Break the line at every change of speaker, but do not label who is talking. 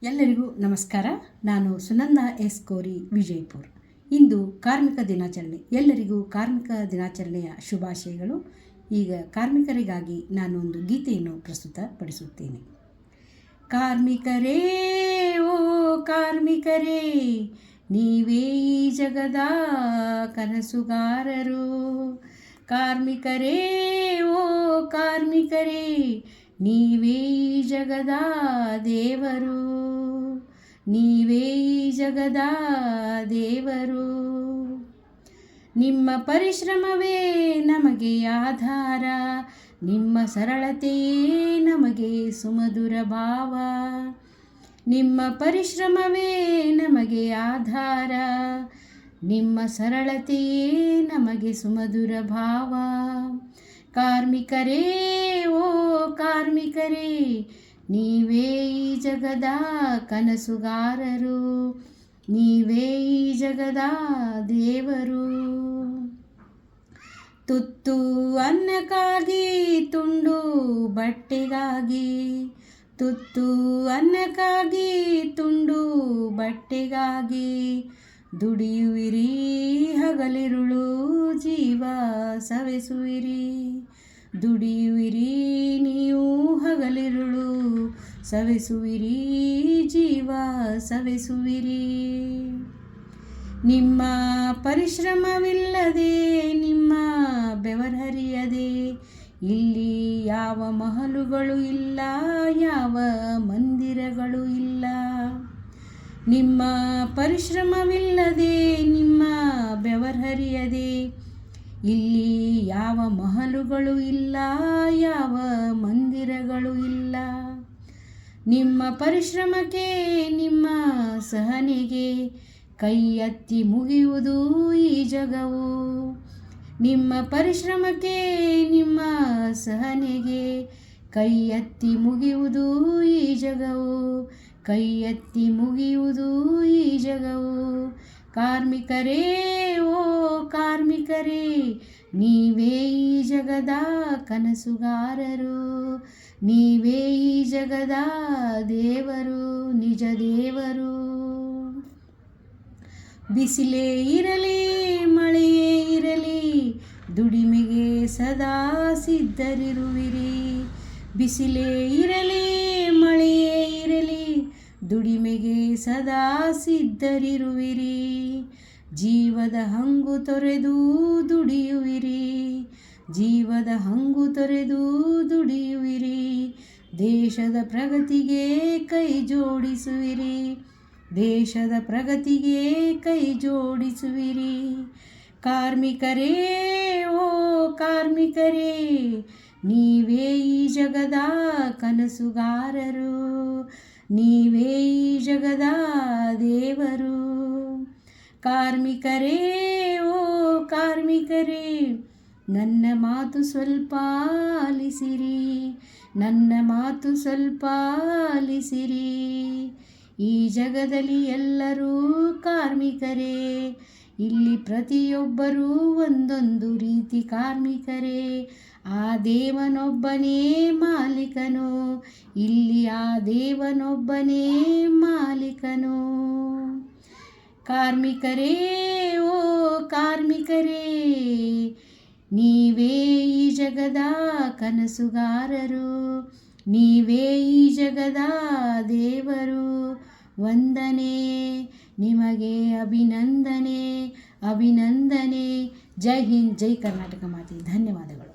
ಎಲ್ಲರಿಗೂ ನಮಸ್ಕಾರ. ನಾನು ಸುನಂದಾ ಎಸ್ ಕೋರಿ, ವಿಜಯಪುರ. ಇಂದು ಕಾರ್ಮಿಕ ದಿನಾಚರಣೆ. ಎಲ್ಲರಿಗೂ ಕಾರ್ಮಿಕ ದಿನಾಚರಣೆಯ ಶುಭಾಶಯಗಳು. ಈಗ ಕಾರ್ಮಿಕರಿಗಾಗಿ ನಾನು ಒಂದು ಗೀತೆಯನ್ನು ಪ್ರಸ್ತುತಪಡಿಸುತ್ತೇನೆ. ಕಾರ್ಮಿಕರೇ, ಓ ಕಾರ್ಮಿಕರೇ, ನೀವೇ ಈ ಜಗದ ಕನಸುಗಾರರು. ಕಾರ್ಮಿಕರೇ, ಓ ಕಾರ್ಮಿಕರೇ, ನೀವೇ ಈ ಜಗದ ದೇವರು. ನೀವೇ ಈ ಜಗದ ದೇವರು. ನಿಮ್ಮ ಪರಿಶ್ರಮವೇ ನಮಗೆ ಆಧಾರ, ನಿಮ್ಮ ಸರಳತೆಯೇ ನಮಗೆ ಸುಮಧುರ ಭಾವ. ನಿಮ್ಮ ಪರಿಶ್ರಮವೇ ನಮಗೆ ಆಧಾರ, ನಿಮ್ಮ ಸರಳತೆಯೇ ನಮಗೆ ಸುಮಧುರ ಭಾವ. ಕಾರ್ಮಿಕರೇ, ಓ ಕಾರ್ಮಿಕರೇ, ನೀವೇ ಈ ಜಗದ ಕನಸುಗಾರರು. ನೀವೇ ಈ ಜಗದ ದೇವರು. ತುತ್ತು ಅನ್ನಕ್ಕಾಗಿ, ತುಂಡು ಬಟ್ಟೆಗಾಗಿ, ತುತ್ತು ಅನ್ನಕ್ಕಾಗಿ, ತುಂಡು ಬಟ್ಟೆಗಾಗಿ ದುಡಿಯುವಿರಿ ಹಗಲಿರುಳು, ಜೀವ ಸವೆಸುವಿರಿ. ದುಡಿಯುವಿರಿ ನೀವು ಹಗಲಿರುಳು, ಸವೆಸುವಿರಿ, ಜೀವ ಸವೆಸುವಿರಿ. ನಿಮ್ಮ ಪರಿಶ್ರಮವಿಲ್ಲದೆ, ನಿಮ್ಮ ಬೆವರರಿಯದೆ ಇಲ್ಲಿ ಯಾವ ಮಹಲುಗಳು ಇಲ್ಲ, ಯಾವ ಮಂದಿರಗಳು ಇಲ್ಲ. ನಿಮ್ಮ ಪರಿಶ್ರಮವಿಲ್ಲದೆ, ನಿಮ್ಮ ಬೆವರರಿಯದೆ ಇಲ್ಲಿ ಯಾವ ಮಹಲುಗಳು ಇಲ್ಲ, ಯಾವ ಮಂದಿರಗಳು ಇಲ್ಲ. ನಿಮ್ಮ ಪರಿಶ್ರಮಕ್ಕೆ, ನಿಮ್ಮ ಸಹನೆಗೆ ಕೈ ಎತ್ತಿ ಮುಗಿಯುವುದು ಈ ಜಗವು. ನಿಮ್ಮ ಪರಿಶ್ರಮಕ್ಕೆ, ನಿಮ್ಮ ಸಹನೆಗೆ ಕೈ ಎತ್ತಿ ಮುಗಿಯುವುದು ಈ ಜಗವು. ಕೈ ಎತ್ತಿ ಮುಗಿಯುವುದು ಈ ಜಗವು. ಕಾರ್ಮಿಕರೇ, ಓ ಕಾರ್ಮಿಕರೇ, ನೀವೇ ಈ ಜಗದ ಕನಸುಗಾರರು. ನೀವೇ ಈ ಜಗದ ದೇವರು, ನಿಜ ದೇವರು. ಬಿಸಿಲೇ ಇರಲಿ, ಮಳೆಯೇ ಇರಲಿ, ದುಡಿಮೆಗೆ ಸದಾ ಸಿದ್ಧರಿರುವಿರಿ. ಬಿಸಿಲೇ ಇರಲಿ, ಮಳೆಯೇ ಇರಲಿ, ದುಡಿಮೆಗೆ ಸದಾ ಸಿದ್ಧರಿರುವಿರಿ. ಜೀವದ ಹಂಗು ತೊರೆದು ದುಡಿಯುವಿರಿ. ಜೀವದ ಹಂಗು ತೊರೆದು ದುಡಿಯುವಿರಿ. ದೇಶದ ಪ್ರಗತಿಗೆ ಕೈ ಜೋಡಿಸುವಿರಿ. ದೇಶದ ಪ್ರಗತಿಗೆ ಕೈ ಜೋಡಿಸುವಿರಿ. ಕಾರ್ಮಿಕರೇ, ಓ ಕಾರ್ಮಿಕರೇ, ನೀವೇ ಈ ಜಗದ ಕನಸುಗಾರರು. ನೀವೇ ಈ ಜಗದ ದೇವರು. ಕಾರ್ಮಿಕರೇ, ಓ ಕಾರ್ಮಿಕರೇ, ನನ್ನ ಮಾತು ಸ್ವಲ್ಪ ಆಲಿಸಿರಿ. ನನ್ನ ಮಾತು ಸ್ವಲ್ಪ ಆಲಿಸಿರಿ. ಈ ಜಗದಲ್ಲಿ ಎಲ್ಲರೂ ಕಾರ್ಮಿಕರೇ. ಇಲ್ಲಿ ಪ್ರತಿಯೊಬ್ಬರೂ ಒಂದೊಂದು ರೀತಿ ಕಾರ್ಮಿಕರೇ. ಆ ದೇವನೊಬ್ಬನೇ ಮಾಲೀಕನು. ಇಲ್ಲಿ ಆ ದೇವನೊಬ್ಬನೇ ಮಾಲೀಕನು. ಕಾರ್ಮಿಕರೇ, ಓ ಕಾರ್ಮಿಕರೇ, ನೀವೇ ಈ ಜಗದ ಕನಸುಗಾರರು. ನೀವೇ ಈ ಜಗದ ದೇವರು. ವಂದನೆ ನಿಮಗೆ, ಅಭಿನಂದನೆ ಅಭಿನಂದನೆ. ಜೈ ಹಿಂದ್, ಜೈ ಕರ್ನಾಟಕ ಮಾತೆ. ಧನ್ಯವಾದಗಳು.